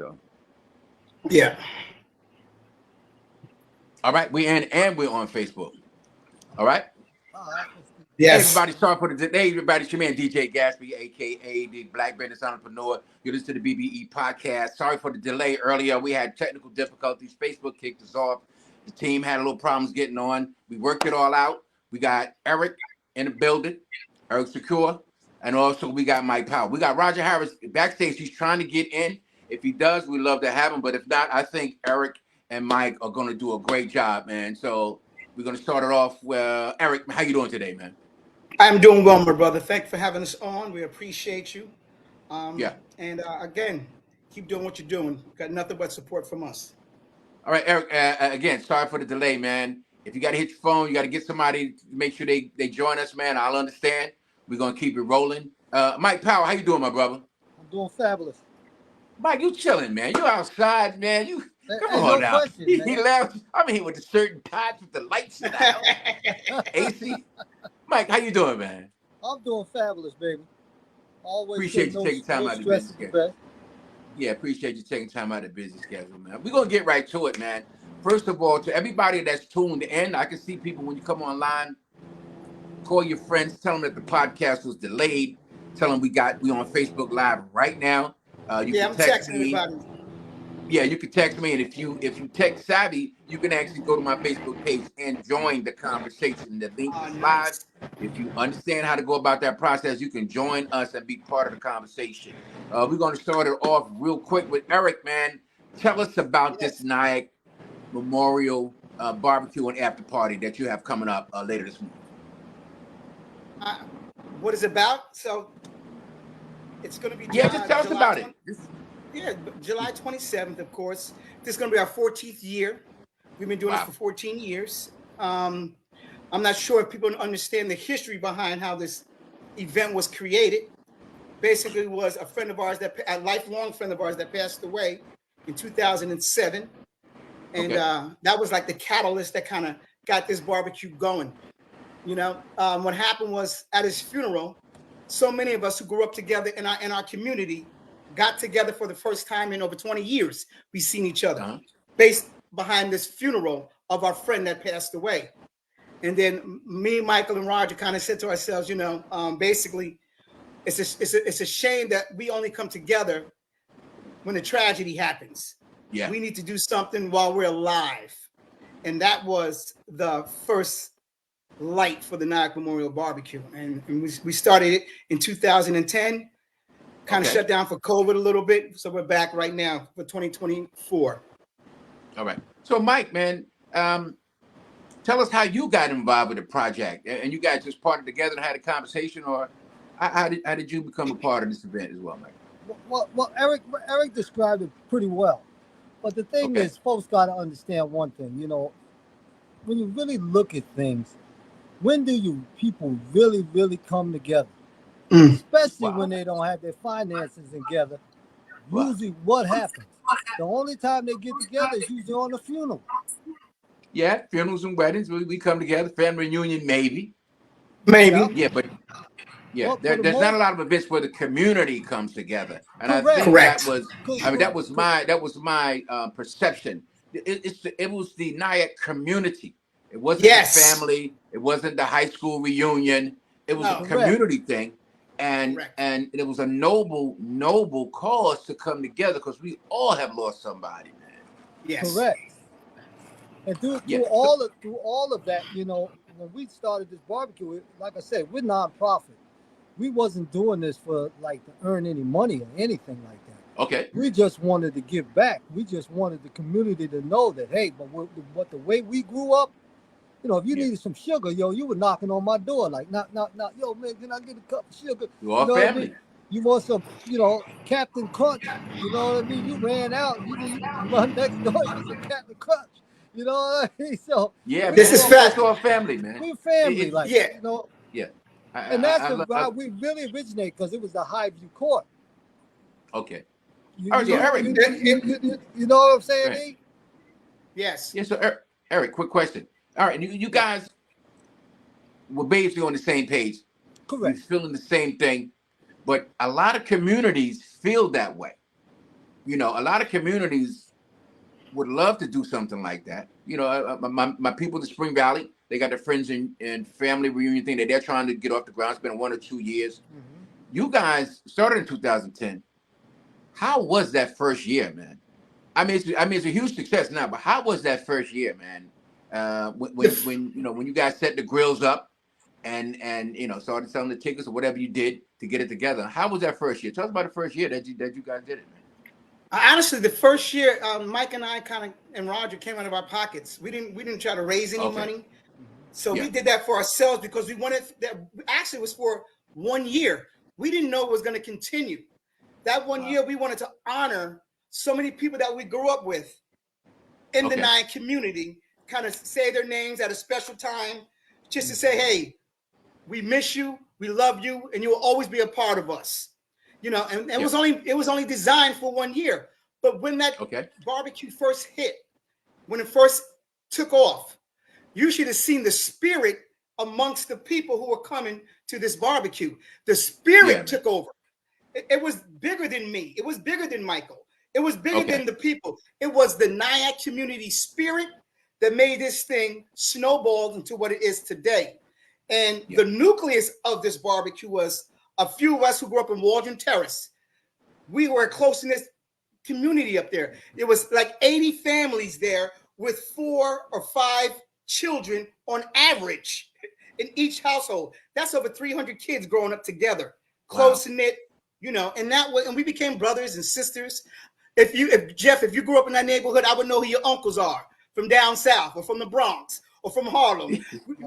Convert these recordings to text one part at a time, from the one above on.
So, Yeah. all right, we're on Facebook. All right. All right. Hey Yes. everybody, sorry for the day. Everybody, it's your man DJ Gatsby, aka the Black Business Entrepreneur. You listen to the BBE Podcast. Sorry for the delay earlier. We had technical difficulties. Facebook kicked us off. The team had a little problems getting on. We worked it all out. We got Eric in the building, Eric Shakur, and also we got Mike Powell. We got Roger Harris backstage. He's trying to get in. If he does, we'd love to have him. But if not, I think Eric and Mike are going to do a great job, man. So we're going to start it off. Well, Eric, how you doing today, man? I'm doing well, my brother. Thank you for having us on. We appreciate you. Yeah. And again, keep doing what you're doing. Got nothing but support from us. All right, Eric, again, sorry for the delay, man. If you got to hit your phone, you got to get somebody to make sure they join us, man. I'll understand. We're going to keep it rolling. Mike Powell, how you doing, my brother? I'm doing fabulous. Mike, you chilling, man. You outside, man. You come on no now. question, He left. I'm here with the shirt and ties with the lights down. AC. Mike, how you doing, man? I'm doing fabulous, baby. Always appreciate you taking time out of the business schedule. Yeah, appreciate you taking time out of the business schedule, man. We're going to get right to it, man. First of all, to everybody that's tuned in, I can see people when you come online, call your friends, tell them that the podcast was delayed, tell them we on Facebook Live right now. You can I'm text texting me. everybody. Yeah, you can text me, and if you tech savvy, you can actually go to my Facebook page and join the conversation. The link is live. If you understand how to go about that process, you can join us and be part of the conversation. We're going to start it off real quick with Eric, man. Tell us about this Nyack Memorial barbecue and after party that you have coming up later this month. What is it about? So it's going to be just tell us about it. Yeah, July 27th, of course. This is going to be our 14th year. We've been doing this for 14 years. I'm not sure if people understand the history behind how this event was created. Basically, it was a friend of ours, a lifelong friend of ours that passed away in 2007. And that was like the catalyst that kind of got this barbecue going. You know, what happened was at his funeral, so many of us who grew up together in our community got together for the first time in over 20 years. We've seen each other based behind this funeral of our friend that passed away. And then me, Michael, and Roger kind of said to ourselves, you know, basically, it's a shame that we only come together when a tragedy happens. Yeah. We need to do something while we're alive. And that was the first light for the Nyack Memorial Barbecue. And we started it in 2010. Kind of shut down for COVID a little bit, so we're back right now for 2024. All right. So, Mike, man, tell us how you got involved with the project, and you guys just partnered together and had a conversation, or how did you become a part of this event as well, Mike? Well, Eric described it pretty well, but the thing is, folks got to understand one thing. You know, when you really look at things, when do people really come together? Especially when they don't have their finances together. Usually what happens? The only time they get together is usually on a funeral. Yeah, funerals and weddings, we come together, family reunion, maybe. Maybe. Yeah, but there's not a lot of events where the community comes together. And I think that was my perception. It was the Nyack community. It wasn't the family. It wasn't the high school reunion. It was a community thing. And it was a noble cause to come together because we all have lost somebody, man. Yes. Correct. And through all of that, you know, when we started this barbecue, like I said, we're nonprofit. We wasn't doing this for like to earn any money or anything like that. Okay. We just wanted to give back. We just wanted the community to know that, hey, but the way we grew up, you know, if you needed some sugar, yo, you were knocking on my door like, knock, yo, man, can I get a cup of sugar? You all family. I mean? You want some, you know, Captain Crunch, you know what I mean? You ran out, you run next door, you some Captain Crunch, you know what I mean? So this is fast to our family, man. We're family, you know. Yeah. And that's why we really originated, because it was the Highview Court. Okay. You know what I'm saying, right. Yes. Yes, so Eric, quick question. All right, you guys were basically on the same page. Correct. You're feeling the same thing, but a lot of communities feel that way. you know, a lot of communities would love to do something like that. You know, my people in the Spring Valley, they got their friends and family reunion thing that they're trying to get off the ground. It's been 1 or 2 years. Mhm. You guys started in 2010. How was that first year, man? It's a huge success now, but how was that first year, man? When you know, when you guys set the grills up and you know, started selling the tickets or whatever you did to get it together. How was that first year? Tell us about the first year that you guys did it, man. Honestly, the first year, Mike and I and Roger came out of our pockets. We didn't try to raise any money, so Yeah. we did that for ourselves because we wanted that. Actually, it was for 1 year. We didn't know it was going to continue. That 1 year, we wanted to honor so many people that we grew up with in the Nye community. Kind of say their names at a special time, just to say, "Hey, we miss you, we love you, and you will always be a part of us." You know, and it was only designed for 1 year. But when that barbecue first hit, when it first took off, you should have seen the spirit amongst the people who were coming to this barbecue. The spirit took over. It was bigger than me. It was bigger than Michael. It was bigger than the people. It was the Nyack community spirit that made this thing snowball into what it is today. And the nucleus of this barbecue was a few of us who grew up in Waldron Terrace. We were a close-knit community up there. It was like 80 families there with 4 or 5 children on average in each household. That's over 300 kids growing up together, close-knit, you know, and we became brothers and sisters. If you grew up in that neighborhood, I would know who your uncles are from down south or from the Bronx or from Harlem.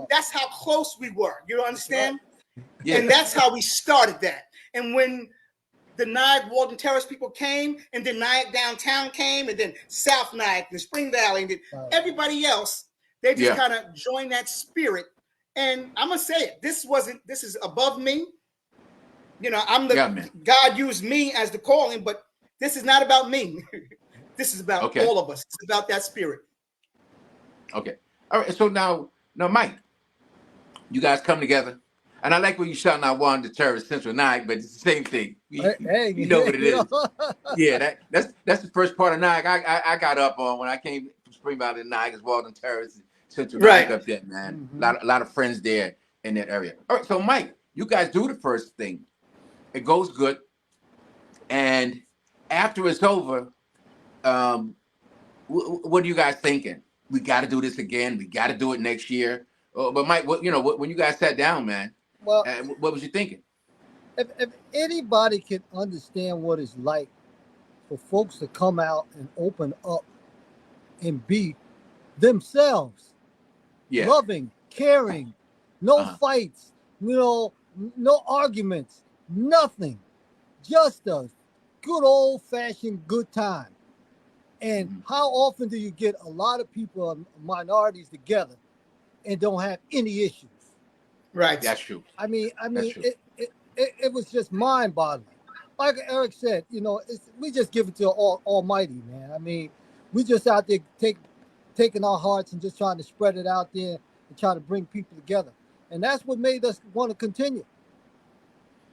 That's how close we were. You understand? Yeah. And that's how we started that. And when the Nyack Walden Terrace people came, and then Nyack downtown came, and then South Nyack, the Spring Valley, and then everybody else, they just kind of joined that spirit. And I'm gonna say it, this is above me. You know, God used me as the calling, but this is not about me. This is about all of us. It's about that spirit. Okay. All right. So now, Mike, you guys come together. And I like when you shouting out Walden Terrace Central Nyack, but it's the same thing. You know what it is. Yeah, that's the first part of Nyack I got up on when I came from Spring Valley to Nyack, is Walden Terrace Central Nyack up there, man. A lot of friends there in that area. All right, so Mike, you guys do the first thing. It goes good. And after it's over, what are you guys thinking? We got to do this again. We got to do it next year. But Mike, when you guys sat down, man, well, what was you thinking? If anybody can understand what it's like for folks to come out and open up and be themselves, loving, caring, no fights, no arguments, nothing, just a good old-fashioned good time. And how often do you get a lot of people, minorities together, and don't have any issues? Right. That's true. I mean, it was just mind-boggling. Like Eric said, you know, we just give it to Almighty, man. I mean, we just out there taking our hearts and just trying to spread it out there and try to bring people together. And that's what made us want to continue.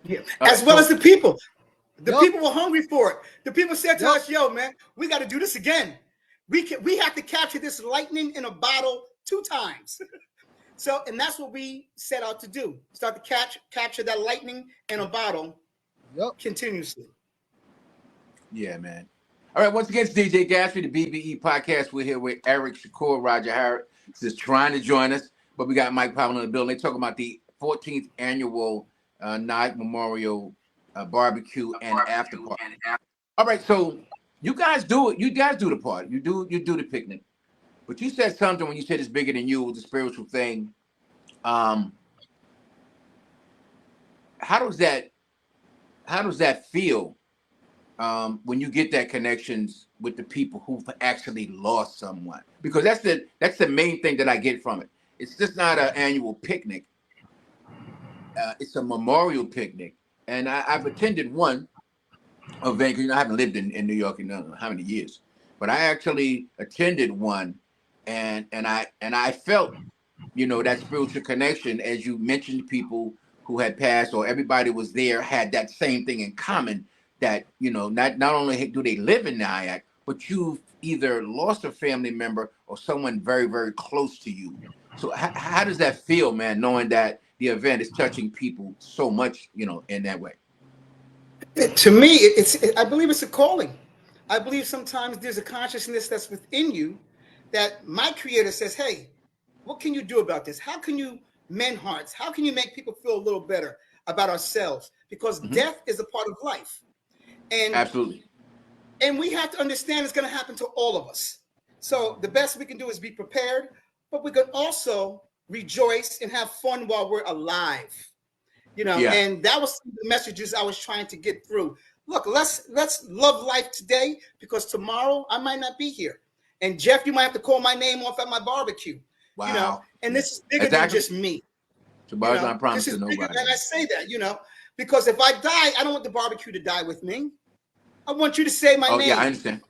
Yeah. As well as the people. The people were hungry for it. The people said to us, "Yo, man, we got to do this again. We have to capture this lightning in a bottle 2 times." So, and that's what we set out to do. Start to capture that lightning in a bottle continuously. Yeah, man. All right, once again, it's DJ Gatsby, the BBE Podcast. We're here with Eric, Shakur, Roger Harris is trying to join us, but we got Mike Powell in the building. They're talking about the 14th annual Nyack Memorial barbecue and after party. All right, so you guys do it. You guys do the party. You do the picnic. But you said something when you said it's bigger than you, the spiritual thing. How does that feel when you get that connections with the people who've actually lost someone? Because that's the main thing that I get from it. It's just not an annual picnic. It's a memorial picnic. And I've attended one event. I haven't lived in New York in how many years, but I actually attended one. And I felt, that spiritual connection, as you mentioned, people who had passed or everybody was there had that same thing in common. that, you know, not only do they live in Nyack, but you've either lost a family member or someone very, very close to you. So how does that feel, man, knowing that the event is touching people so much, you know, in that way? To me, I believe it's a calling. I believe sometimes there's a consciousness that's within you that my creator says, hey, what can you do about this? How can you mend hearts? How can you make people feel a little better about ourselves? Because death is a part of life. And absolutely. And we have to understand it's going to happen to all of us. So the best we can do is be prepared, but we can also rejoice and have fun while we're alive. You know, and that was the messages I was trying to get through. Look, let's love life today, because tomorrow I might not be here. And Jeff, you might have to call my name off at my barbecue. Wow. You know, and this is bigger than just me. Tomorrow's not promised to nobody. And I say that, you know, because if I die, I don't want the barbecue to die with me. I want you to say my name. Yeah, I understand.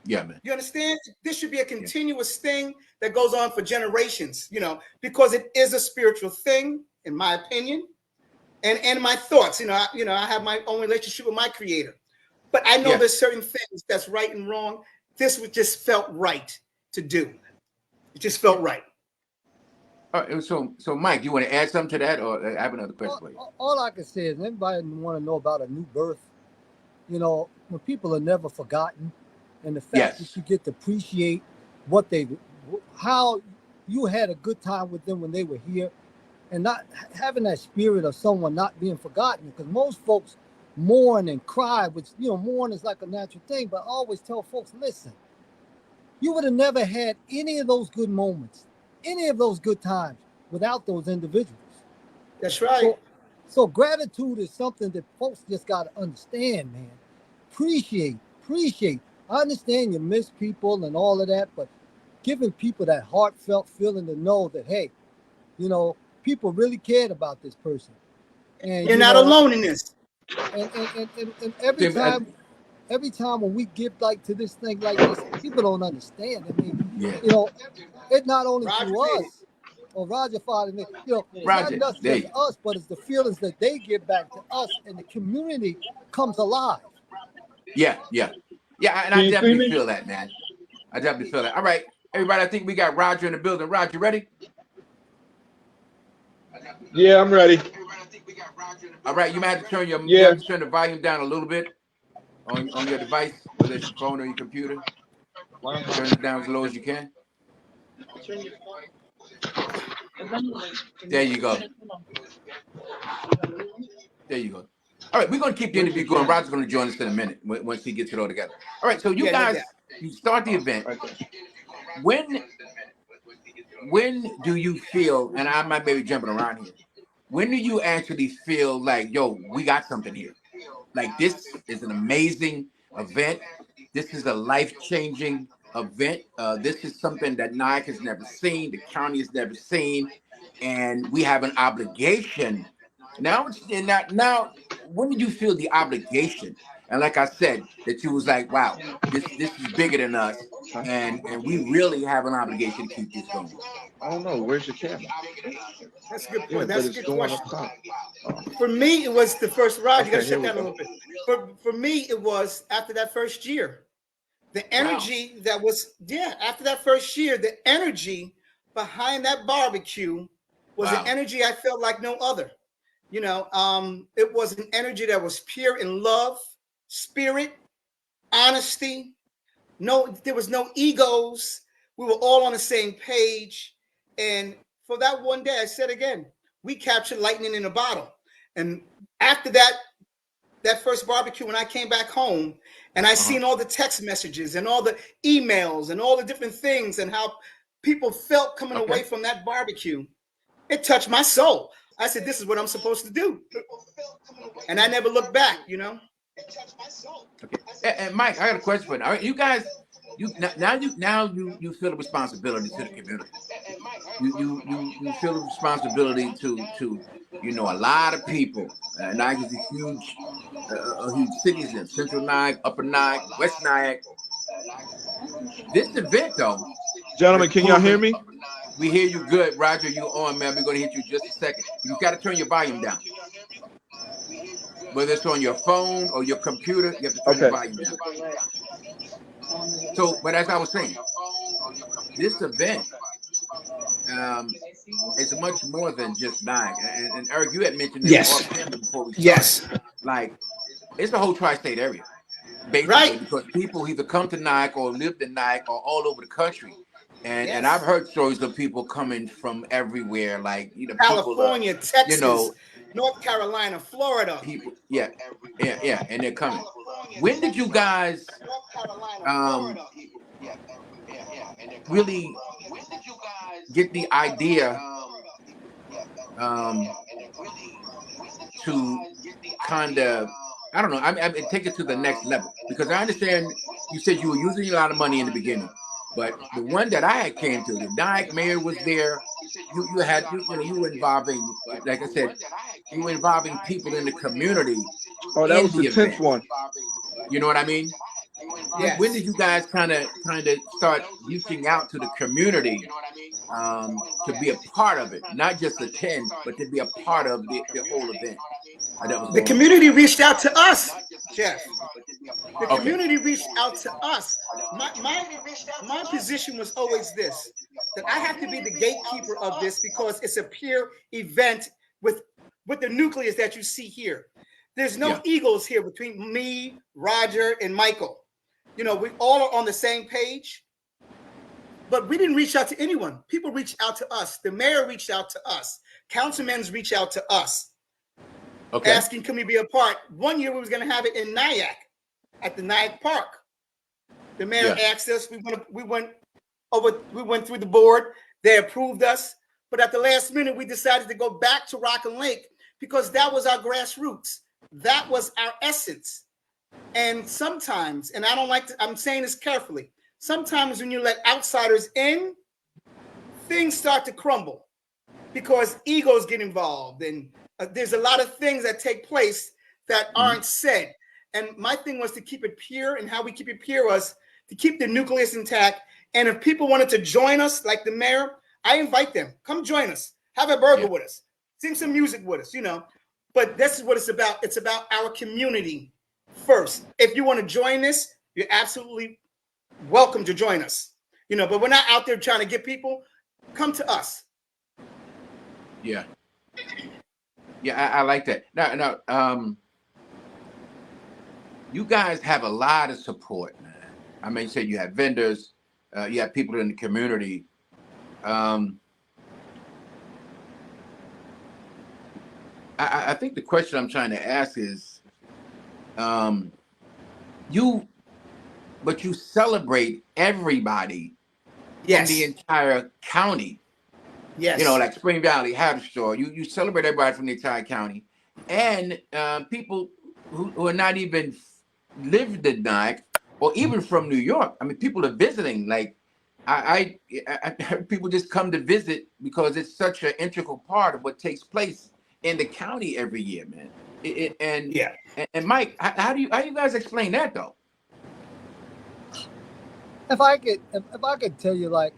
Yeah, man. You understand? This should be a continuous thing that goes on for generations, you know, because it is a spiritual thing, in my opinion, and my thoughts. You know, I have my own relationship with my creator, but I know there's certain things that's right and wrong. This was just felt right to do. It just felt right. All right, so Mike, you want to add something to that, or I have another question for you? All I can say is, anybody want to know about a new birth, you know, when people are never forgotten, and the fact that you get to appreciate how you had a good time with them when they were here, and not having that spirit of someone not being forgotten, because most folks mourn and cry, which, you know, mourn is like a natural thing, but I always tell folks, listen, you would have never had any of those good moments, any of those good times without those individuals. That's right. So gratitude is something that folks just got to understand, man. Appreciate. I understand you miss people and all of that, but giving people that heartfelt feeling to know that, hey, you know, people really cared about this person. And you're not alone in this. And every time when we give like to this thing like this, people don't understand. I mean, you know, it's not only to us, or Roger Father, you know, it's not just us, but it's the feelings that they give back to us, and the community comes alive. Yeah, and I definitely feel that, man. I definitely feel that. All right, everybody, I think we got Roger in the building. Roger, ready? Yeah, I'm ready. All right, you might have to turn you have to turn the volume down a little bit on your device, whether it's your phone or your computer. Turn it down as low as you can. There you go. All right, we're going to keep the interview going. Roger's going to join us in a minute once he gets it all together. All right, so you guys, you start the event. When do you feel, and I might maybe jumping around here, when do you actually feel like, yo, we got something here? Like, this is an amazing event. This is a life-changing event. This is something that Nyack has never seen, the county has never seen, and we have an obligation. Now, when did you feel the obligation? And like I said, that you was like, wow, this is bigger than us, and we really have an obligation to keep this going. I don't know. Where's your camera? That's a good point. That's a good question. For me, it was the first ride. You got to shut down a little bit. For me, it was after that first year. The energy that was, after that first year, the energy behind that barbecue was an energy I felt like no other. You know, it was an energy that was pure in love, spirit, honesty. There was no egos. We were all on the same page. And for that one day, I said again, we captured lightning in a bottle. And after that first barbecue, when I came back home and I seen all the text messages and all the emails and all the different things and how people felt coming away from that barbecue, it touched my soul. I said, this is what I'm supposed to do. And I never looked back, you know. Okay. And Mike, I got a question for you. All right, you guys, you feel the responsibility to the community. You feel the responsibility to you know, a lot of people. Nyack is a huge cities in Central Nyack, Upper Nyack, West Nyack. This event, though, gentlemen, can y'all hear me? We hear you good, Roger. You on, man? We're gonna hit you in just a second. You got to turn your volume down. whether it's on your phone or your computer, you have to turn the volume down. So, but as I was saying, this event is much more than just Nike. And Eric, you had mentioned this off camera before we started. Yes. Like, it's the whole tri-state area, basically, Right. because people either come to Nike or live in Nike or all over the country. And I've heard stories of people coming from everywhere, like, you know, California, people, Texas, you know, North Carolina, Florida. People, yeah, and they're coming. When did you guys really get the idea to kind of, I don't know, I take it to the next level? Because I understand you said you were using a lot of money in the beginning, but the one that I had came to, the Nike mayor was there. You were involving, like I said, you were involving people in the community. Oh, that was the 10th one. You know what I mean? Yes. When did you guys kind of start reaching out to the community to be a part of it, not just attend, but to be a part of the whole event? The community reached out to us, Jeff. The community reached out to us. My position was always this, that I have to be the gatekeeper of this because it's a peer event with the nucleus that you see here. There's no egos here between me, Roger, and Michael. You know, we all are on the same page, but we didn't reach out to anyone. People reached out to us. The mayor reached out to us. Councilmen reached out to us. Asking, can we be a part? One year we was going to have it in Nyack at the Nyack Park. The mayor asked us. We went through the board. They approved us, but at the last minute we decided to go back to Rockland Lake because that was our grassroots. That was our essence. And sometimes, and I don't like to, I'm saying this carefully, sometimes when you let outsiders in, things start to crumble because egos get involved and there's a lot of things that take place that aren't said. And my thing was to keep it pure, and how we keep it pure was to keep the nucleus intact. And if people wanted to join us, like the mayor, I invite them. Come join us. Have a burger with us. Sing some music with us, you know. But this is what it's about. It's about our community first. If you want to join this, you're absolutely welcome to join us. You know, but we're not out there trying to get people. Come to us. Yeah. Yeah, I like that. Now, you guys have a lot of support, man. I mean, you said you have vendors, you have people in the community. I think the question I'm trying to ask is, you celebrate everybody from the entire county. Yes. You know, like Spring Valley, Haverstraw. You celebrate everybody from the entire county, and people who are not even lived in Nyack or even from New York. I mean, people are visiting. Like, I people just come to visit because it's such an integral part of what takes place in the county every year, man. And Mike, how do you guys explain that though? If I could tell you, like,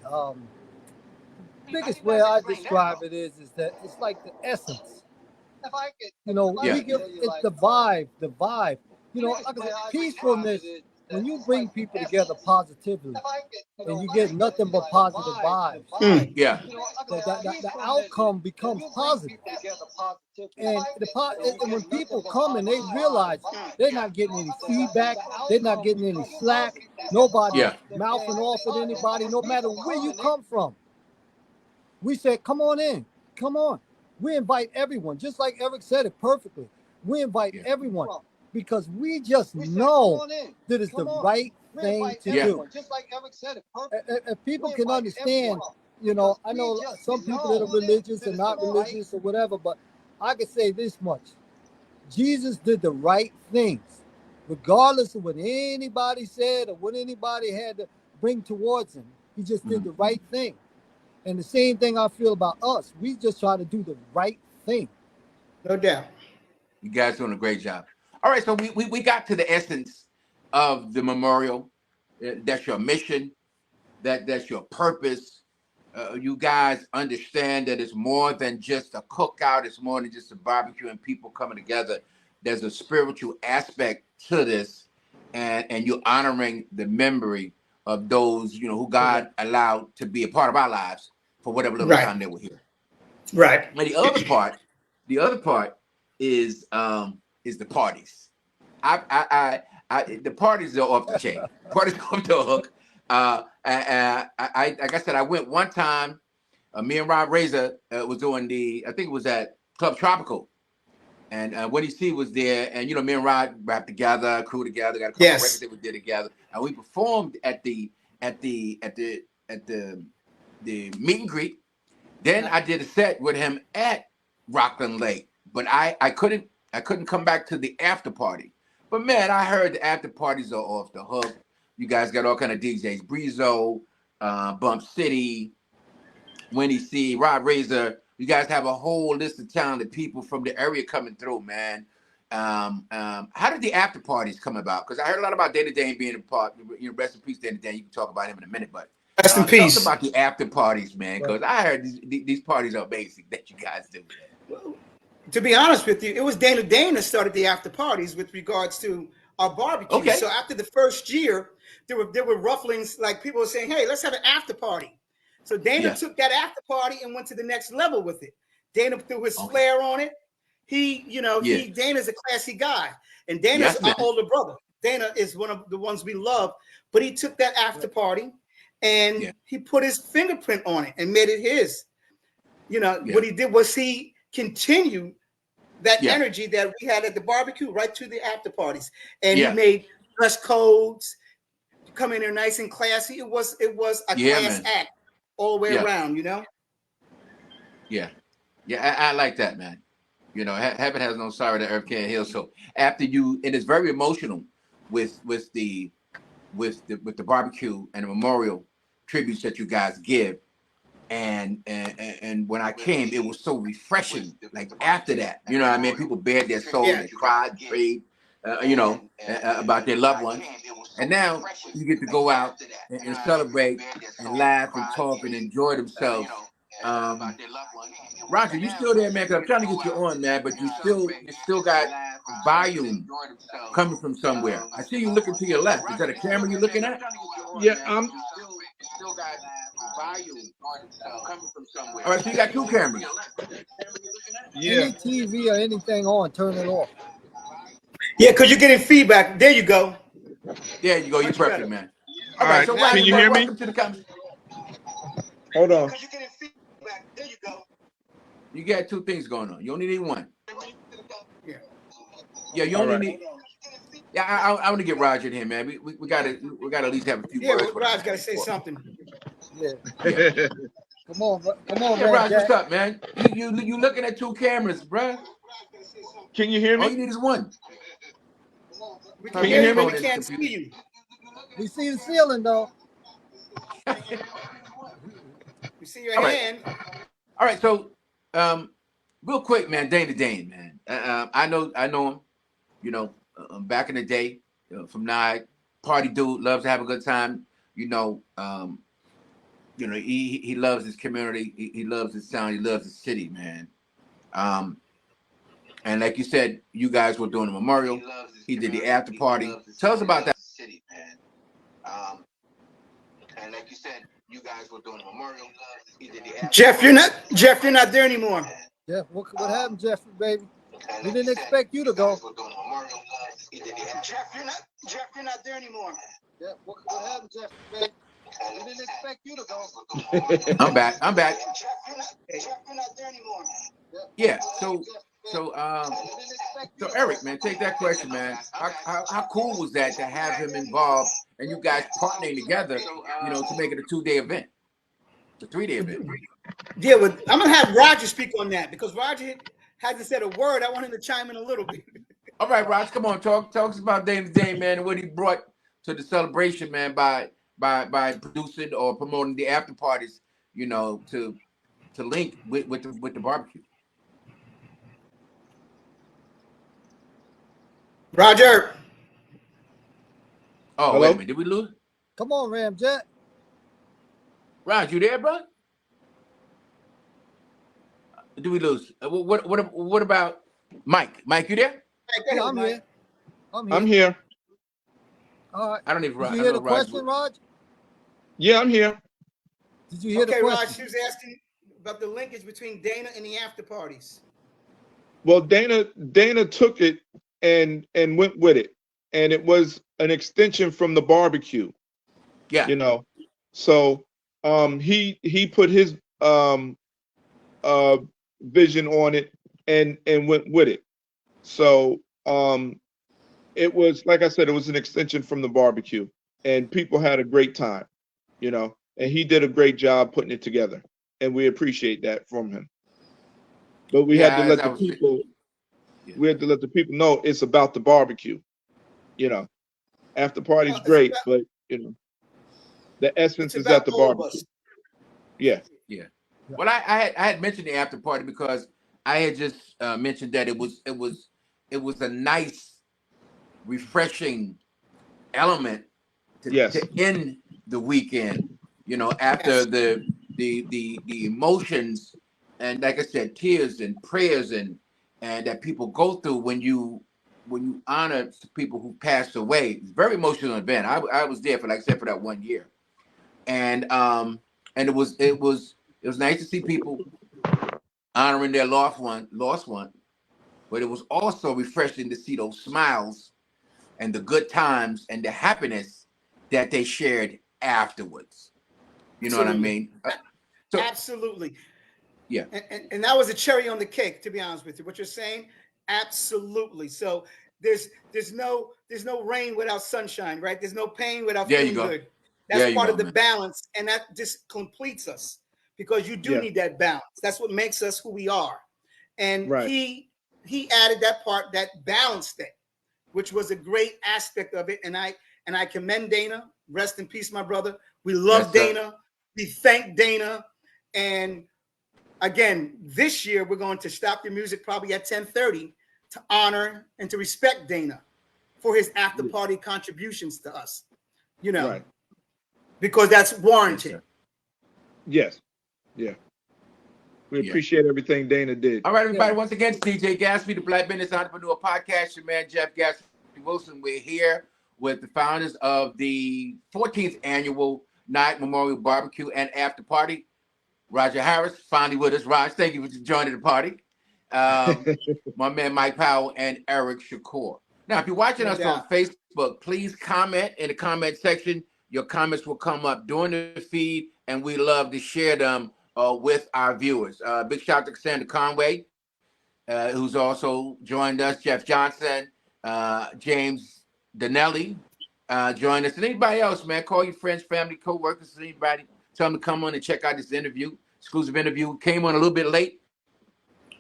biggest way I describe it is that it's like the essence. You know, it's the vibe. You know, like I said, peacefulness. When you bring people together positively, and you get nothing but positive vibes, the outcome becomes positive. And when people come and they realize they're not getting any feedback, they're not getting any slack, nobody mouthing off at anybody, no matter where you come from. We said, come on in, come on. We invite everyone, just like Eric said it perfectly. We invite everyone because we just know that it's the right thing to do. Just like Eric said it perfectly. If people can understand, you know, I know some people that are religious and not religious or whatever, but I can say this much. Jesus did the right things, regardless of what anybody said or what anybody had to bring towards him. He just did the right thing. And the same thing I feel about us. We just try to do the right thing. No doubt. You guys doing a great job. All right, so we got to the essence of the memorial. That's your mission. That's your purpose. You guys understand that it's more than just a cookout. It's more than just a barbecue and people coming together. there's a spiritual aspect to this, and you're honoring the memory of those, you know, who God allowed to be a part of our lives for whatever little time they were here. Right. And the other part is the parties. The parties are off the chain. Parties off the hook. Like I said, I went one time. Me and Rob Razor was doing I think it was at Club Tropical, and Winnie C was there, and you know, me and Rod rapped together, crew together, got a couple of records that we did together, and we performed at the meet and greet. Then I did a set with him at Rockland Lake, but I couldn't come back to the after party. But man, I heard the after parties are off the hook. You guys got all kind of DJs, Breezo, Bump City, Winnie C, Rod Razor. You guys have a whole list of talented people from the area coming through, man. How did the after parties come about? Because I heard a lot about Dana Dane being a part. You know, rest in peace, Dana Dane. You can talk about him in a minute, but rest in peace. Talk about the after parties, man. Because I heard these parties are basic that you guys do. Well, to be honest with you, it was Dana Dane that started the after parties with regards to our barbecue. Okay. So after the first year, there were rufflings, like people were saying, "Hey, let's have an after party." So Dana took that after party and went to the next level with it. Dana threw his flair on it. Dana's a classy guy, and Dana's our older brother. Dana is one of the ones we love, but he took that after party and he put his fingerprint on it and made it his. You know, what he did was he continued that energy that we had at the barbecue right to the after parties, and he made dress codes, come in there nice and classy. It was a class act all the way around, you know. I like that, man. You know, heaven has no sorrow that earth can't heal. So after it is very emotional with the barbecue and the memorial tributes that you guys give. And when I came, it was so refreshing. Like after that, you know what I mean? People bared their soul, they cried, prayed, about their loved ones. And now you get to go out and celebrate and laugh and talk and enjoy themselves. Roger, you still there, man? Cause I'm trying to get you on, man, but you still got volume coming from somewhere. I see you looking to your left. Is that a camera you're looking at? Yeah, Still got volume coming from somewhere. All right, so you got two cameras. Any TV or anything on, turn it off. Yeah, because you're getting feedback. There you go. There you go. You're perfect, man. All right. So can you hear me? Welcome to the conversation. Hold on. Because you're getting feedback. There you go. You got two things going on. You only need one. Yeah, you only need. Yeah, I want to get Roger in here, man. We gotta at least have a few words. Yeah, Roger's gotta say something. Yeah. Come on, yeah, Roger, what's up, man? You looking at two cameras, bro? Can you hear me? All you need is one. We can hear you, but we can't see you. We see the ceiling, though. We see your hand. All right, so real quick, man, Dana Dane, man. I know him. You know, back in the day, from Nye, party dude, loves to have a good time. You know, he loves his community. He loves his sound. He loves his city, man. And like you said, you guys were doing a memorial. He did the after party. Tell us about that. City, man. And like you said, you guys were doing a memorial. He did the Jeff, you're not there anymore. Jeff, what happened, Jeffrey, baby? We didn't expect you to go. Jeff, you're not there anymore. Yeah, what happened, Jeff, baby? We didn't expect you to go. I'm back. Jeff, you're not there anymore. Yeah. So Eric, man, take that question, man. How cool was that to have him involved and you guys partnering together, to make it a 2-day event, a 3-day event? Yeah, I'm gonna have Roger speak on that because Roger hasn't said a word. I want him to chime in a little bit. All right, Roger, come on, talk us about Dana Dane, man, and what he brought to the celebration, man, by producing or promoting the after parties, to link with the barbecue. Roger. Oh, hello? Wait a minute. Did we lose? Come on, Ramjet. Raj, you there, bro? Did we lose? What about Mike? Mike, you there? Yeah, I'm Mike. here. I'm here. All right. I don't even. Did you I hear know the Raj. question, Raj? Yeah, I'm here. Did you hear the Okay, Raj, question? she was asking about the linkage between Dana and the after parties. Well, Dana took it and went with it, and it was an extension from the barbecue. Yeah. You know, so he put his uh vision on it and went with it. So it was, like I said, it was an extension from the barbecue, and people had a great time. You know, and he did a great job putting it together, and we appreciate that from him. But we Yeah. had to As let I the was. people Yeah. we had to let the people know it's about the barbecue. You know, after party's great, but you know, the It's essence is about at the all of barbecue. us. Yeah. Yeah. Yeah. Well, I had mentioned the after party because I had just mentioned that it was a nice, refreshing element Yes. to end the weekend. You know, after Yes. the emotions and, like I said, tears and prayers and that people go through when you honor people who passed away. It's a very emotional event. I was there for, like I said, for that 1 year, and it was nice to see people honoring their lost one, but it was also refreshing to see those smiles and the good times and the happiness that they shared afterwards. You know what I Absolutely. mean? So Absolutely. yeah, And that was a cherry on the cake, to be honest with you. What you're saying, absolutely. So there's no rain without sunshine, right? There's no pain without there you feeling go. good. That's There you part go, of the man. balance, and that just completes us because you do Yeah. need that balance. That's what makes us who we are. And Right. he added that part, that balanced it, which was a great aspect of it. And I commend Dana. Rest in peace, my brother. We love Yes, sir. Dana. We thank Dana. And again, this year we're going to stop the music probably at 10:30 to honor and to respect Dana for his after party contributions to us, you know, Right. because that's Yes, warranted. sir. Yes. Yeah. We Yeah. appreciate everything Dana did. All right, everybody. Yeah. Once again, it's DJ Gatsby, the Black Business Entrepreneur Podcast. Your man Jeff Gatsby Wilson. We're here with the founders of the 14th annual Night Memorial Barbecue and After Party. Roger Harris, finally with us. Raj, thank you for joining the party. My man Mike Powell and Eric Shakur. Now, if you're watching No us on doubt. Facebook, please comment in the comment section. Your comments will come up during the feed, and we love to share them with our viewers. Big shout out to Cassandra Conway, who's also joined us. Jeff Johnson, James Danelli joined us. And anybody else, man, call your friends, family, co-workers, anybody. Tell them to come on and check out this interview, exclusive interview. Came on a little bit late,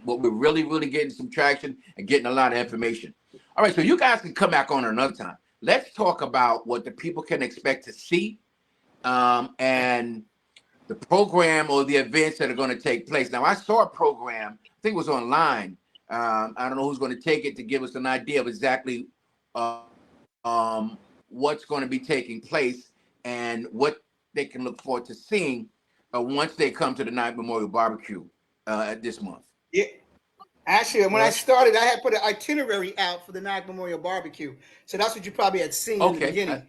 but we're really, really getting some traction and getting a lot of information. All right, so you guys can come back on another time. Let's talk about what the people can expect to see and the program or the events that are going to take place. Now, I saw a program, I think it was online. I don't know who's going to take it to give us an idea of exactly what's going to be taking place and what they can look forward to seeing once they come to the Night Memorial Barbecue this month. Yeah. Actually, when I Yeah. started, I had put an itinerary out for the Night Memorial Barbecue. So that's what you probably had seen in the Okay. beginning.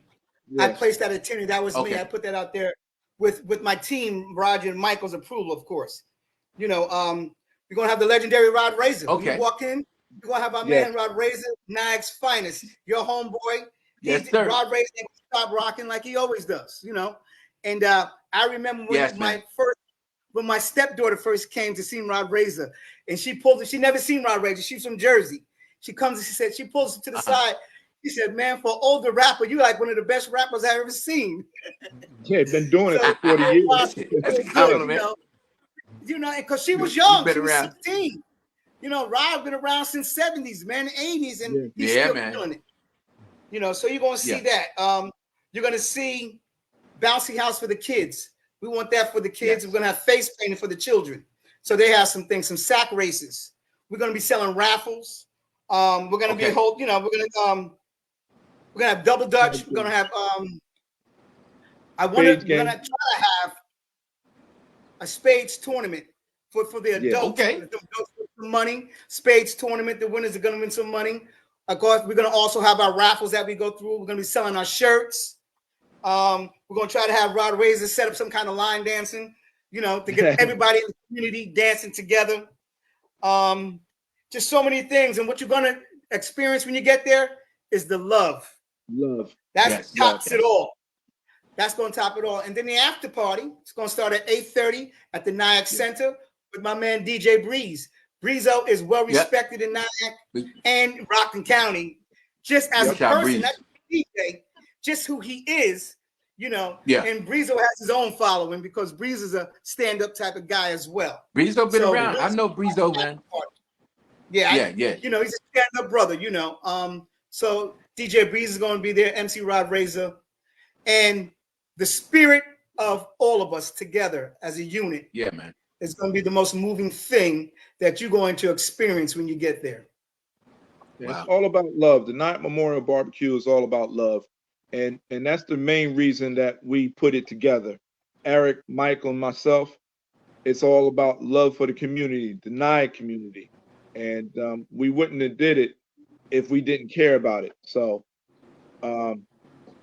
I Yes. placed that itinerary. That was me. Okay. I put that out there with my team, Roger and Michael's approval, of course. You know, we're gonna have the legendary Rod Razor. When you Okay. walk in, we're gonna have our Yes. man Rod Razor, Nag's finest, your homeboy. Yes, sir. Rod Razor ain't gonna stop rocking like he always does, you know. And I remember Yes, man. when my stepdaughter first came to see Rod Razor, and she never seen Rod Razor. She's from Jersey. She comes and she pulls to the side. She said, "Man, for an older rapper, you're like one of the best rappers I've ever seen." Yeah, been doing it So for 40 years. That's a good, compliment. you know, because she was You've young. been She was around. 16. You know, Rod been around since 70s, man, 80s, and Yeah. he's Yeah, still man. doing it. You know, so you're gonna see Yeah. that. You're gonna see bouncy house for the kids. We want that for the kids. Yes. We're gonna have face painting for the children. So they have some things, some sack races. We're gonna be selling raffles. We're gonna be Okay. we're gonna have double dutch. We're gonna have Spades we're game. gonna try to have a spades tournament for the Yeah. adults. Okay. The adults with some money. Spades tournament. The winners are gonna win some money. Of course, we're going to also have our raffles that we go through. We're going to be selling our shirts. We're going to try to have Rod Razor set up some kind of line dancing, to get everybody in the community dancing together. Just so many things. And what you're going to experience when you get there is the love. That tops it all. That's going to top it all. And then the after party, it's going to start at 8:30 at the Nyack Center with my man DJ Breeze. Breezo is well respected in Nyack and Rockland County, just as a person, not DJ, just who he is, And Breezo has his own following because Breeze is a stand-up type of guy as well. Breezo been around. I know Breezo, man. Yeah. He's a stand-up brother, So DJ Breeze is going to be there, MC Rod Razor, and the spirit of all of us together as a unit. Yeah, man. It's going to be the most moving thing that you're going to experience when you get there. Wow. It's all about love. The Night Memorial Barbecue is all about love. And that's the main reason that we put it together. Eric, Michael, and myself, it's all about love for the community, the Nye community. And we wouldn't have did it if we didn't care about it. So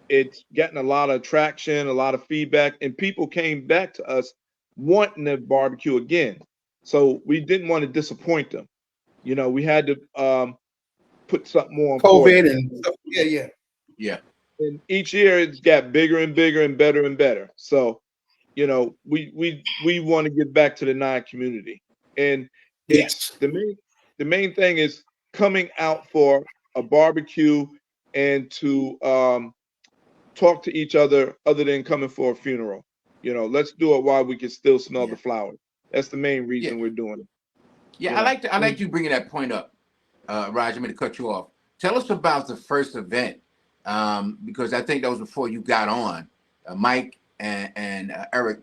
it's getting a lot of traction, a lot of feedback, and people came back to us wanting to barbecue again. So we didn't want to disappoint them. We had to put something more on COVID and stuff. Yeah. And each year it's got bigger and bigger and better. So, we want to get back to the Nye community. And the main thing is coming out for a barbecue and to talk to each other than coming for a funeral. Let's do it while we can still smell the flowers. That's the main reason we're doing it. Yeah, I like you bringing that point up, Raj. I'm going to cut you off. Tell us about the first event, because I think that was before you got on. Mike and Eric,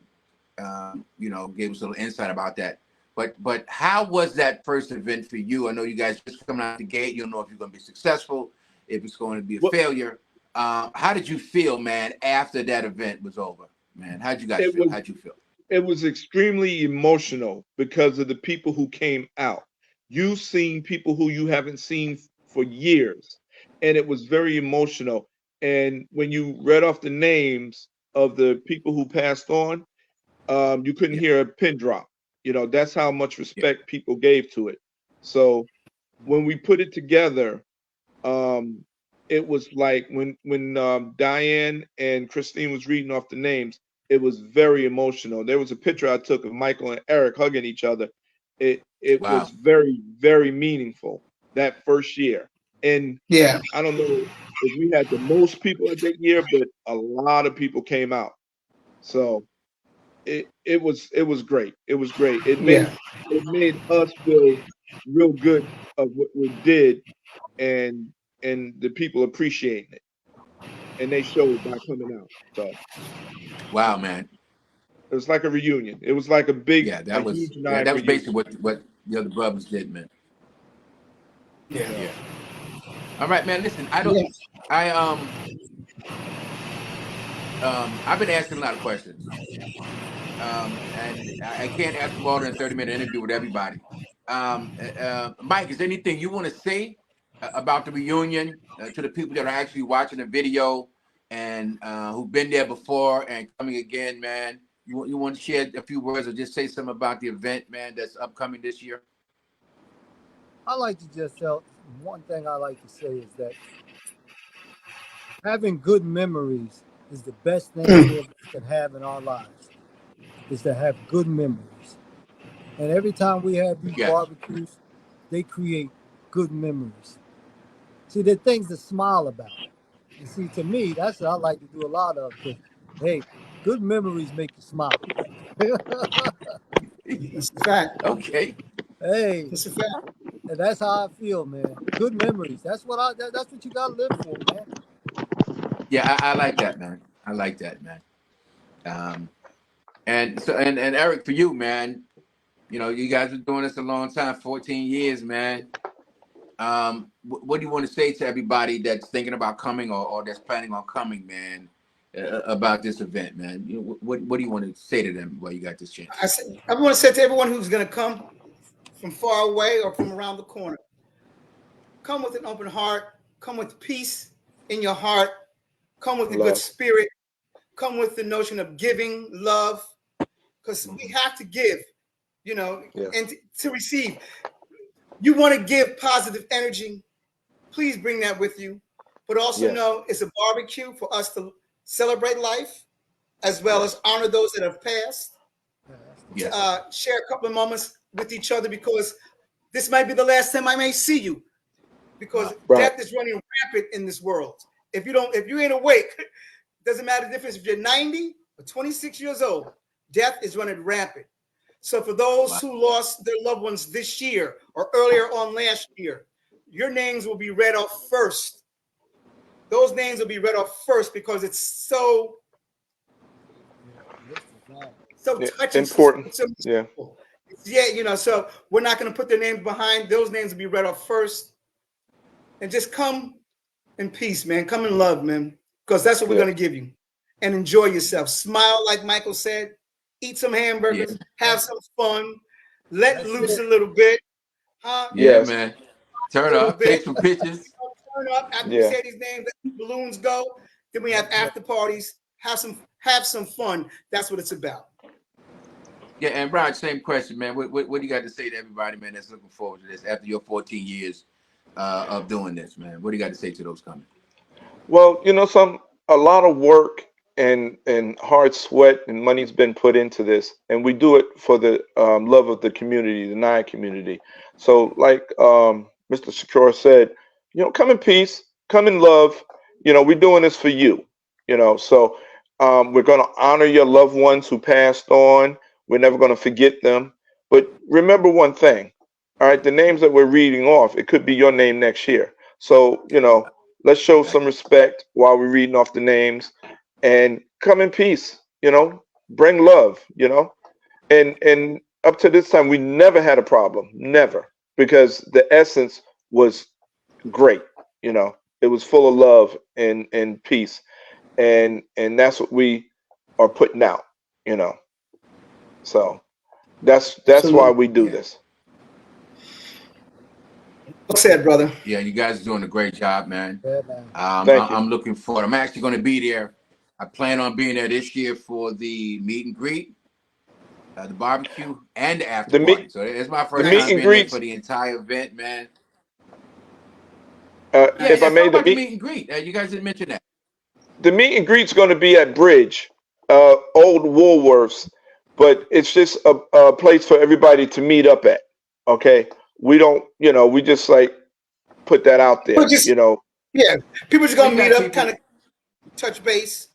gave us a little insight about that. But how was that first event for you? I know you guys just coming out the gate. You don't know if you're going to be successful, if it's going to be a failure. How did you feel, man, after that event was over? Man, how'd you guys feel? How'd you feel? It was extremely emotional because of the people who came out. You've seen people who you haven't seen for years, and it was very emotional. And when you read off the names of the people who passed on, you couldn't hear a pin drop. That's how much respect people gave to it. So when we put it together, it was like when Diane and Christine was reading off the names, it was very emotional. There was a picture I took of Michael and Eric hugging each other. It was very, very meaningful that first year. And I don't know if we had the most people at that year, but a lot of people came out. So it was great. It was great. It made us feel real good of what we did, and the people appreciating it, and they showed by coming out. So, wow, man, it was like a reunion. It was like a big, that was basically what the other brothers did, man. Yeah. All right, man. Listen, I've been asking a lot of questions, and I can't ask them all in a 30-minute interview with everybody. Mike, is there anything you want to say about the reunion to the people that are actually watching the video and who've been there before and coming again, man? You want to share a few words or just say something about the event, man, that's upcoming this year? I like to just tell one thing I like to say is that having good memories is the best thing we can have in our lives, is to have good memories. And every time we have these barbecues, they create good memories. See, they're things to smile about. And see, to me, that's what I like to do a lot of. Because, hey, good memories make you smile. It's a fact. Okay. Hey, it's a fact. And that's how I feel, man. Good memories. That's what you gotta live for, man. Yeah, I like that, man. I like that, man. And Eric, for you, man, you guys have been doing this a long time, 14 years, man. What do you want to say to everybody that's thinking about coming or that's planning on coming, man, about this event, man? What do you want to say to them while you got this chance? I want to say to everyone who's going to come from far away or from around the corner, Come with an open heart. Come with peace in your heart. Come with a Love. good spirit. Come with the notion of giving, love, because we have to give, you know, Yes. and to receive. You want to give positive energy, please bring that with you. But also Yes. know it's a barbecue for us to celebrate life as well as honor those that have passed. Yes. To share a couple of moments with each other, because this might be the last time I may see you, because Right. death is running rampant in this world. If you ain't awake, doesn't matter the difference if you're 90 or 26 years old, death is running rampant. So for those who lost their loved ones this year or earlier on last year, your names will be read off first. Those names will be read off first because it's so touching. Important. So, Yeah. yeah, you know, so we're not going to put their names behind. Those names will be read off first. And just come in peace, man. Come in love, man, because that's what we're going to give you. And enjoy yourself. Smile, like Michael said. Eat some hamburgers. Have some fun. Let loose a little bit. Huh? Yeah, man. Turn up. Take some pictures. Turn up after we say these names. Let the balloons go. Then we have after parties. Have some fun. That's what it's about. Yeah, and Rod, same question, man. What do you got to say to everybody, man, that's looking forward to this after your 14 years of doing this, man? What do you got to say to those coming? Well, you know, a lot of work and hard sweat and money's been put into this, and we do it for the love of the community, the Nine community. So, like Mr. Shakur said, you know, come in peace, come in love. You know, we're doing this for you. You know, so we're going to honor your loved ones who passed on. We're never going to forget them. But remember one thing, all right? The names that we're reading off, it could be your name next year. So, you know, let's show some respect while we're reading off the names, and come in peace. You know, bring love. You know, and up to this time, we never had a problem, never, because the essence was great. You know, it was full of love and peace, and that's what we are putting out. You know, so that's why we do this. Well said, brother. Yeah, you guys are doing a great job, man. Yeah, man. Thank you. I'm looking forward. I'm actually going to be there. I plan on being there this year for the meet and greet, the barbecue, and the after party. So it's my first time being there for the entire event, man. If I may, the meet and greet. You guys didn't mention that. The meet and greet's going to be at Bridge, old Woolworths, but it's just a place for everybody to meet up at. Okay, we don't, you know, we just like put that out there. You know, yeah, people just gonna meet up, kind of touch base.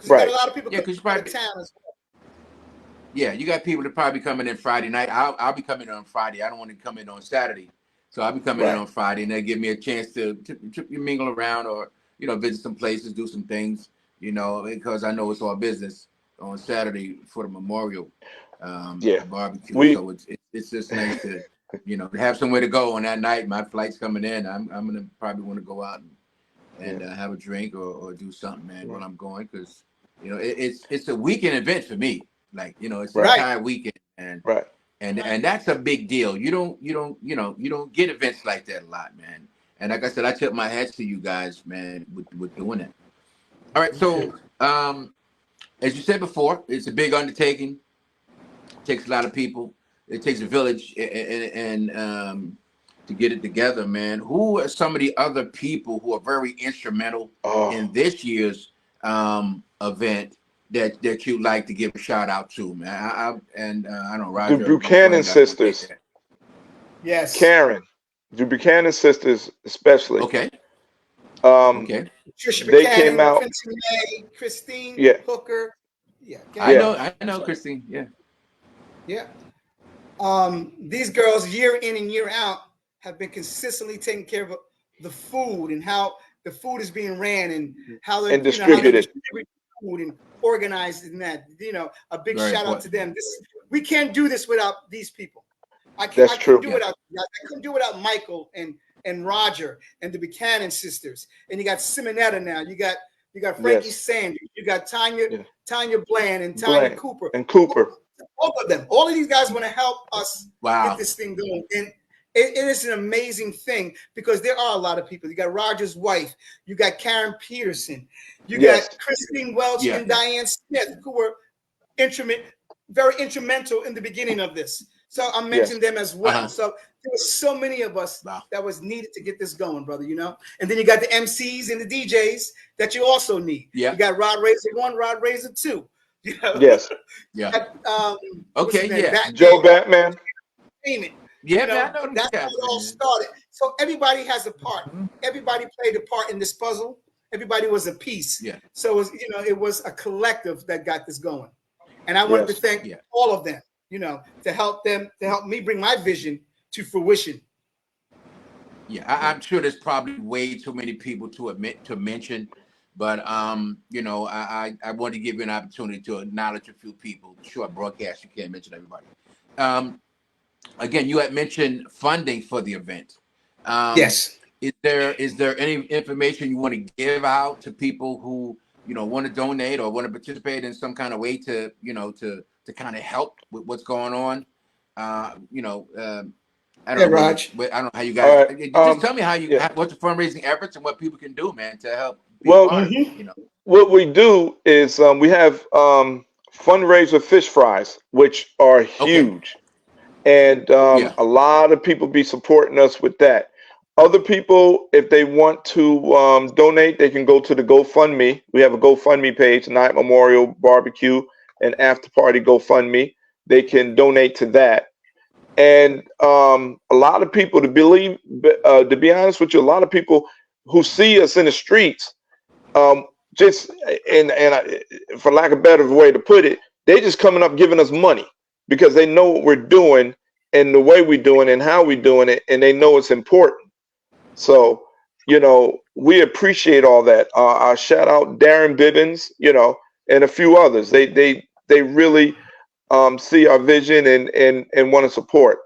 Right. Got a lot of people because coming to town as well. Yeah, you got people that probably coming in Friday night. I'll be coming in on Friday. I don't want to come in on Saturday, so I'll be coming in on Friday, and they give me a chance to mingle around or, you know, visit some places, do some things, you know, because I know it's all business on Saturday for the memorial barbecue. So it's just nice to, you know, have somewhere to go on that night. My flight's coming in. I'm gonna probably want to go out and have a drink or do something, man, while I'm going, because, you know, it's a weekend event for me. Like, you know, it's an entire weekend, and that's a big deal. You don't get events like that a lot, man. And like I said, I tip my hat to you guys, man, with doing it. All right, so as you said before, it's a big undertaking. It takes a lot of people. It takes a village, and to get it together, man. Who are some of the other people who are very instrumental in this year's event that you'd like to give a shout out to, man? I don't know, Roger. The Buchanan sisters. Yes. Karen. The Buchanan sisters, especially. Okay. Trisha they Buchanan, came out. May, Christine Hooker. Yeah. I know Christine. Yeah. Yeah. These girls, year in and year out, have been consistently taking care of the food and how the food is being ran and how they're distributed food and organized in that. You know, a big shout out to them. We can't do this without these people. I couldn't do it without Michael and Roger and the Buchanan sisters. And you got Simonetta now. You got Frankie Sanders. You got Tanya Bland and Tanya Cooper. And Cooper. All of them. All of these guys want to help us get this thing going. it is an amazing thing because there are a lot of people. You got Roger's wife, you got Karen Peterson, you Yes. got Christine Welch Yeah. and Diane Smith, who were very instrumental in the beginning of this. So I'm mentioning them as well. So there were so many of us that was needed to get this going, brother, you know? And then you got the MCs and the DJs that you also need. Yeah. You got Rod Razor 1, Rod Razor 2. You know? Yes. Yeah. Okay, yeah. Joe Batman. Payment. Yeah, You know, man, I know that's how it all started. So everybody has a part. Everybody played a part in this puzzle. Everybody was a piece. Yeah. So it was, you know, it was a collective that got this going. And I wanted to thank all of them, you know, to help me bring my vision to fruition. Yeah, I'm sure there's probably way too many people to mention, but you know, I want to give you an opportunity to acknowledge a few people. Short broadcast, you can't mention everybody. Again, you had mentioned funding for the event. Yes. Is there any information you want to give out to people who, you know, want to donate or want to participate in some kind of way to, you know, to kind of help with what's going on? You know, I don't know. Raj. I don't know how you guys. Just tell me how you what's the fundraising efforts and what people can do, man, to help. You know, what we do is we have fundraiser fish fries, which are huge, and a lot of people be supporting us with that. Other people, if they want to donate, they can go to the GoFundMe. We have a GoFundMe page, Night Memorial Barbecue and After Party GoFundMe. They can donate to that. And a lot of people, to be honest with you, a lot of people who see us in the streets, just for lack of a better way to put it, they just coming up giving us money because they know what we're doing and the way we're doing and how we're doing it, and they know it's important. So, you know, we appreciate all that. I shout out Darren Bibbins, you know, and a few others. They really see our vision and want to support.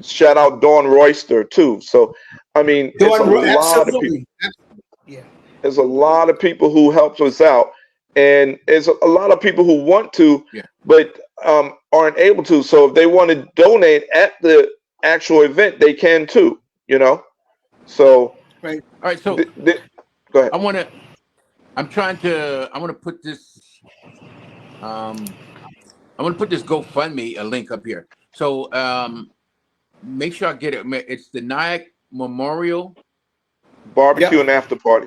Shout out Dawn Royster too. So, I mean, it's a lot of people. Yeah, there's a lot of people who help us out, and there's a lot of people who want to, but aren't able to. So, if they want to donate at the actual event, they can too. You know. So. Right. All right. So. Go ahead. I want to put this. I'm going to put this GoFundMe link up here. So make sure I get it. It's the Nyack Memorial Barbecue and After Party.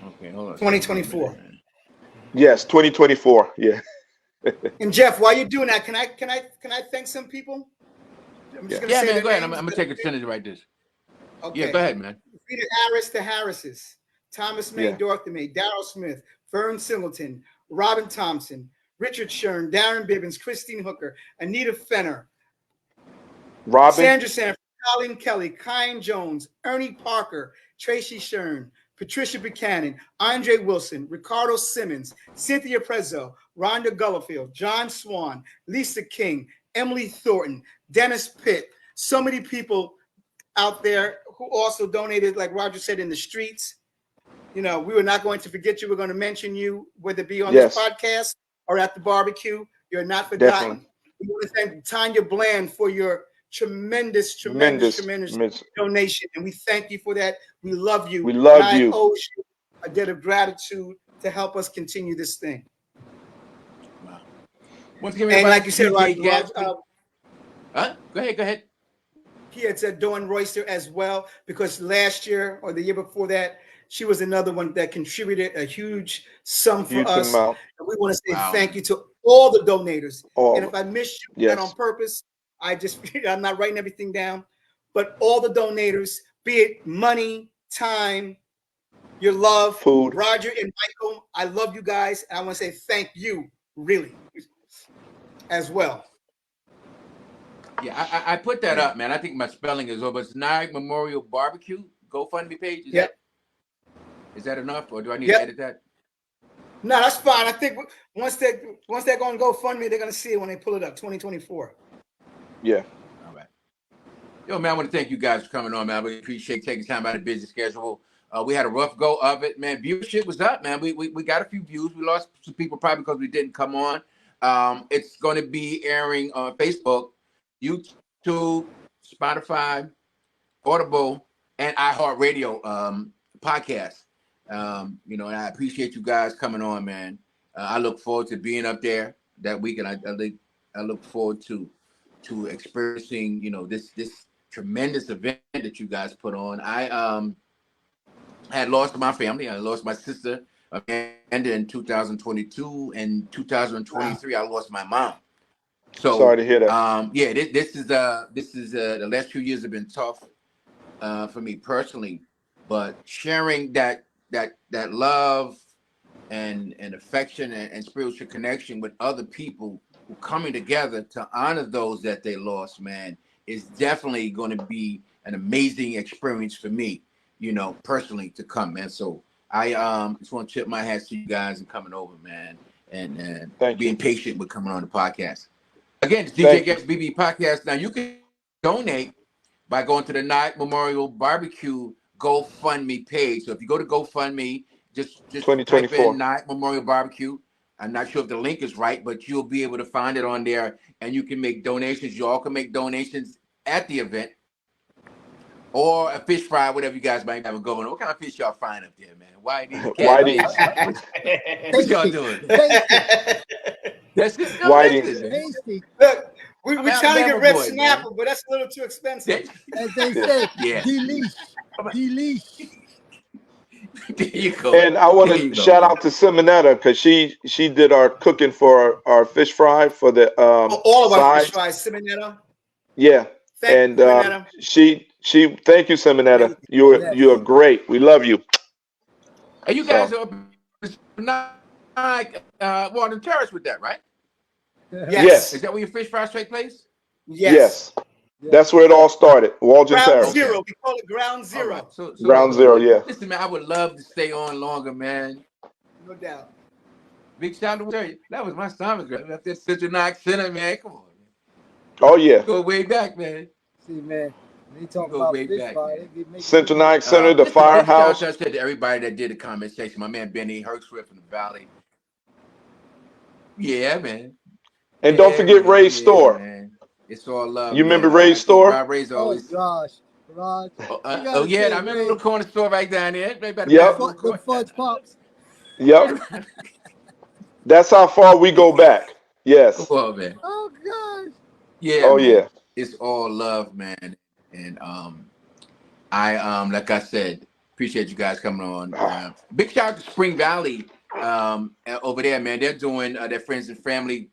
Okay, hold on. 2024. Yes, 2024. Yeah. And Jeff, while you're doing that, can I thank some people? I'm just gonna say man, go ahead. I'm going to take a minute to write this. Okay. Yeah, go ahead, man. Peter Harris to Harris's, Thomas May, Dorothy May, Darryl Smith, Vern Singleton, Robin Thompson, Richard Shern, Darren Bibbins, Christine Hooker, Anita Fenner, Sandra Sanford, Colleen Kelly, Kyan Jones, Ernie Parker, Tracy Shern, Patricia Buchanan, Andre Wilson, Ricardo Simmons, Cynthia Prezzo, Rhonda Gullifield, John Swan, Lisa King, Emily Thornton, Dennis Pitt. So many people out there who also donated, like Roger said, in the streets. You know, we were not going to forget you. We're going to mention you, whether it be on this podcast or at the barbecue. You're not forgotten. Definitely. We want to thank Tanya Bland for your tremendous donation. And we thank you for that. We love you. We love you. I owe you a debt of gratitude to help us continue this thing. Wow. And like you said, Roger, Go ahead. He had said Dawn Royster as well, because last year or the year before that, she was another one that contributed a huge sum for us. And we want to say thank you to all the donators. And if I missed you that on purpose, I'm not writing everything down. But all the donators, be it money, time, your love, food. Roger and Michael, I love you guys. And I want to say thank you, really, as well. Yeah, I put that up, man. I think my spelling is over. It's Nyack Memorial Barbecue GoFundMe page. Is that enough, or do I need to edit that? No, that's fine. I think once they're going to GoFundMe, they're going to see it when they pull it up. 2024. Yeah. All right. Yo, man, I want to thank you guys for coming on, man. I really appreciate taking time out of the busy schedule. We had a rough go of it, man. Viewership was up, man. We got a few views. We lost some people probably because we didn't come on. It's going to be airing on Facebook. YouTube, Spotify, Audible, and iHeartRadio podcast. You know, and I appreciate you guys coming on, man. I look forward to being up there that week, and I look forward to experiencing, you know, this tremendous event that you guys put on. I had lost my family. I lost my sister Amanda in 2022, and 2023 I lost my mom. So Sorry to hear that. yeah, this is the last few years have been tough for me personally, but sharing that love and affection and spiritual connection with other people who coming together to honor those that they lost, man, is definitely going to be an amazing experience for me, you know, personally to come, man. So I just want to tip my hats to you guys and coming over, man, and being patient with coming on the podcast. Again, it's DJ Gets BBE Podcast. Now you can donate by going to the Night Memorial Barbecue GoFundMe page. So if you go to GoFundMe, just type in Night Memorial Barbecue. I'm not sure if the link is right, but you'll be able to find it on there, and you can make donations. You all can make donations at the event, or a fish fry, whatever you guys might have going on. What kind of fish y'all frying up there, man? Why what y'all doing? That's it. Tasty. Look, we're trying to get red snapper, but that's a little too expensive. As they say, yeah. Delish. There you go. And I want to shout out to Simonetta because she did our cooking for our fish fry for the all of our fish fries, Simonetta. Yeah. Thank you, she thank you, Simonetta. You're great. We love you. And you guys are Walden Terrace with that, right? Yes. Is that where your fish fries take place? Yes. That's where it all started. Walden Terrace. Ground zero. We call it ground zero. Right. So ground zero, yeah. Listen, man, I would love to stay on longer, man. No doubt. Big shout out to you. That was my stomach, right? Up there, Central Knox Center, man. Come on, man. Oh yeah. Go way back, man. See, man. They talk about fish fry. Central Knox Center, the firehouse. I said to everybody that did the comment section, my man Benny Herksworth from the Valley. Yeah, man. And don't forget Ray's store. Man. It's all love. You remember Ray's store? Ray's always. Oh gosh, Raj. Oh yeah, I remember the little corner store right down there. Yep. The fudge pops. Yep. That's how far we go back. Yes. Come on, man. Oh gosh. Yeah. Oh man. yeah. It's all love, man. And I like I said, appreciate you guys coming on. Big shout out to Spring Valley over there, man. They're doing their friends and family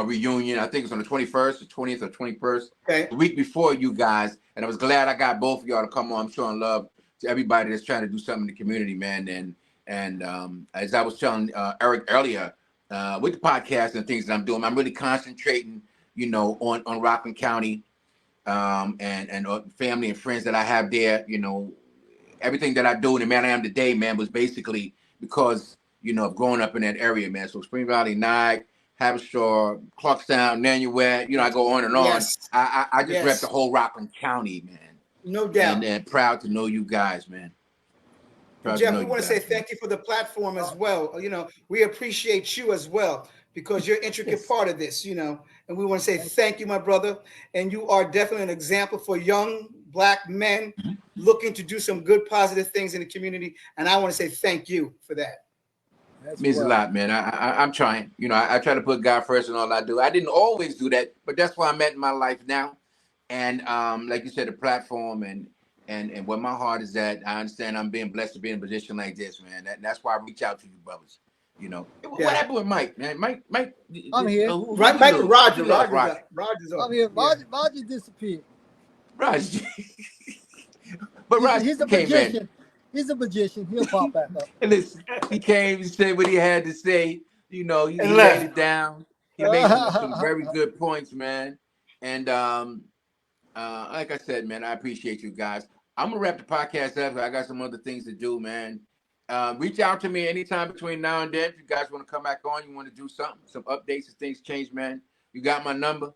reunion. I think it's on the 21st, the 20th or 21st, the week before you guys. And I was glad I got both of y'all to come on. I'm showing love to everybody that's trying to do something in the community, man. And as I was telling Eric earlier, with the podcast and things that I'm doing, I'm really concentrating, you know, on Rockland County and family and friends that I have there. You know, everything that I do and the man I am today, man, was basically because, you know, of growing up in that area, man. So Spring Valley, Nye, Haverstraw, Clarkstown, Nanuet, you know, I go on and on. Yes. I just rep the whole Rockland County, man. No doubt. And proud to know you guys, man. Jeff, we want to say thank you for the platform as well. You know, we appreciate you as well because you're an intricate part of this, you know, and we want to say thank you, my brother. And you are definitely an example for young Black men looking to do some good, positive things in the community. And I want to say thank you for that. It means a lot, man. I'm trying. You know, I try to put God first in all I do. I didn't always do that, but that's where I'm at in my life now. And like you said, the platform and where my heart is at, I understand I'm being blessed to be in a position like this, man. That's why I reach out to you, brothers. You know, what happened with Mike, man? Mike. I'm here. Roger's I'm here. Roger disappeared. Roger. But Roger he's a came magician. in. He's a magician. He'll pop back up. And listen, he came and said what he had to say. You know, he laid it down. He made some very good points, man. And like I said, man, I appreciate you guys. I'm gonna wrap the podcast up. I got some other things to do, man. Reach out to me anytime between now and then. If you guys want to come back on, you want to do something, some updates as things change, man. You got my number,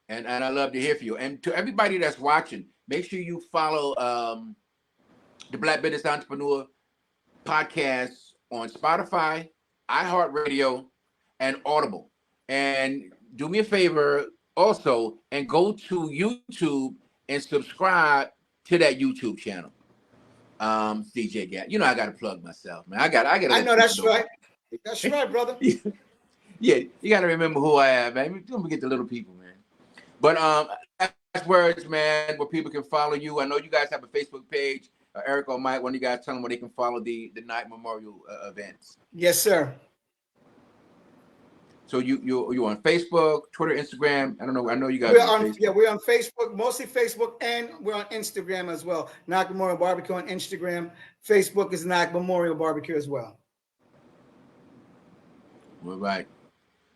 and I love to hear from you. And to everybody that's watching, make sure you follow the Black Business Entrepreneur Podcast on Spotify, iHeartRadio, and Audible. And do me a favor, also, and go to YouTube and subscribe to that YouTube channel. DJ Gat. You know I gotta plug myself, man. I gotta I know that's right. That's right, brother. Yeah, you gotta remember who I am, man. Don't forget the little people, man. But last words, man, where people can follow you. I know you guys have a Facebook page. Eric or Mike, when you guys tell them where they can follow the Night Memorial events. Yes, sir. So you on Facebook, Twitter, Instagram? I don't know. I know you guys. We're on Facebook, mostly Facebook, and we're on Instagram as well. Night Memorial Barbecue on Instagram. Facebook is Night Memorial Barbecue as well. All right.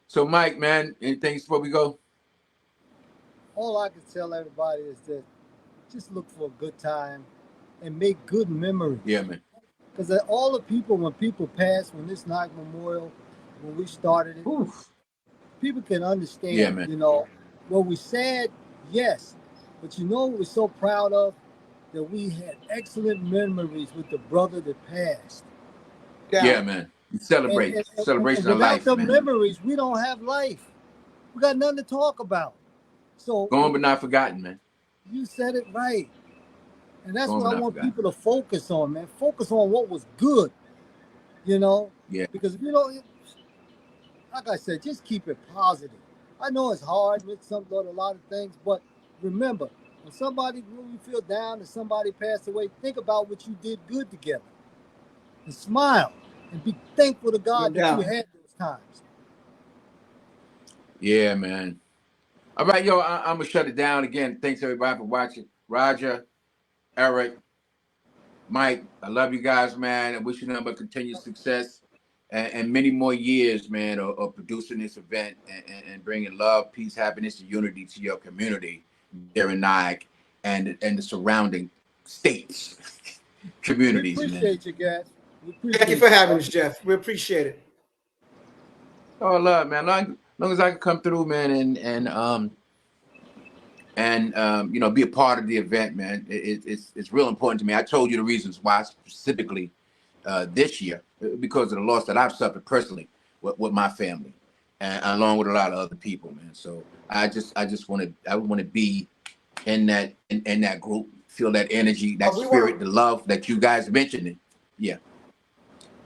So, Mike, man, anything before we go? All I can tell everybody is that just look for a good time and make good memories. Yeah, man. Because all the people, when people pass, when this Night Memorial, when we started it, Oof. people can understand, yeah, man. You know, what we said, yes, but you know what we're so proud of? That we had excellent memories with the brother that passed. Yeah, man. Celebrate. Celebration of life, without the man. memories, we don't have life. We got nothing to talk about. So gone but not forgotten, man. You said it right. And that's what I want forgotten. people to focus on, man. Focus on what was good, you know? Yeah. Because, you know, like I said, just keep it positive. I know it's hard with a lot of things, but remember, when you feel down and somebody passed away, think about what you did good together. And smile and be thankful to God that you had those times. Yeah, man. All right, yo, I'm going to shut it down again. Thanks, everybody, for watching. Roger, Eric, Mike, I love you guys, man. I wish you nothing but continued success and many more years, man, of producing this event and bringing love, peace, happiness, and unity to your community there in Nyack and the surrounding states, communities. We appreciate you guys. Thank you for having us, Jeff. We appreciate it. Oh, love, man. Long as I can come through, man, and you know, be a part of the event, man. It's real important to me. I told you the reasons why specifically this year, because of the loss that I've suffered personally with my family, and along with a lot of other people, man. So I want to be in that group, feel that energy, that spirit, the love that you guys mentioned. Yeah.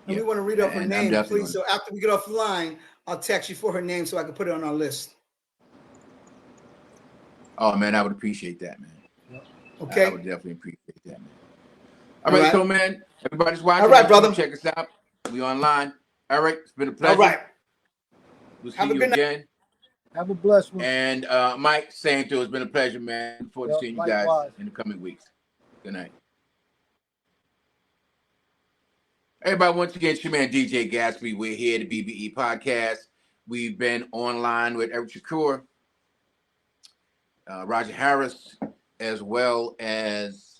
And we want to read off her name, please. So after we get off the line, I'll text you for her name so I can put it on our list. Oh, man, I would appreciate that, man. Okay. I would definitely appreciate that, man. All right, so, man, everybody's watching. All right, brother. Check us out. We online. Eric, it's been a pleasure. All right. We'll see you again. Have a blessed one. And Mike, same too. It's been a pleasure, man. Look forward to seeing you guys in the coming weeks. Good night. Everybody, once again, it's your man, DJ Gatsby. We're here at the BBE Podcast. We've been online with Eric Shakur, Roger Harris, as well as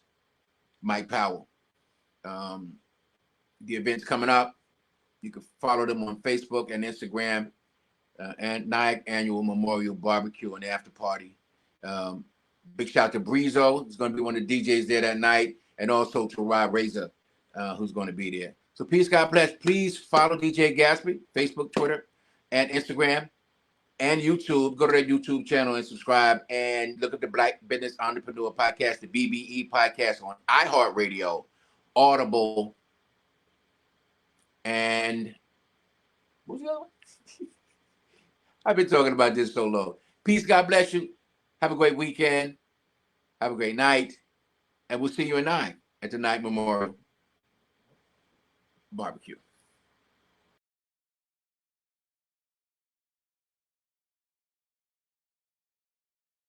Mike Powell. The event's coming up. You can follow them on Facebook and Instagram, and Nyack Annual Memorial Barbecue and After Party. Big shout out to Breezo, who's going to be one of the DJs there that night, and also to Rob Razor, who's going to be there. So peace, God bless. Please follow DJ Gatsby, Facebook, Twitter, and Instagram, and YouTube. Go to their YouTube channel and subscribe, and look at the Black Business Entrepreneur Podcast, the BBE Podcast on iHeartRadio, Audible, and what's the other one? I've been talking about this so long. Peace, God bless you. Have a great weekend. Have a great night. And we'll see you at 9 at the Night Memorial Barbecue.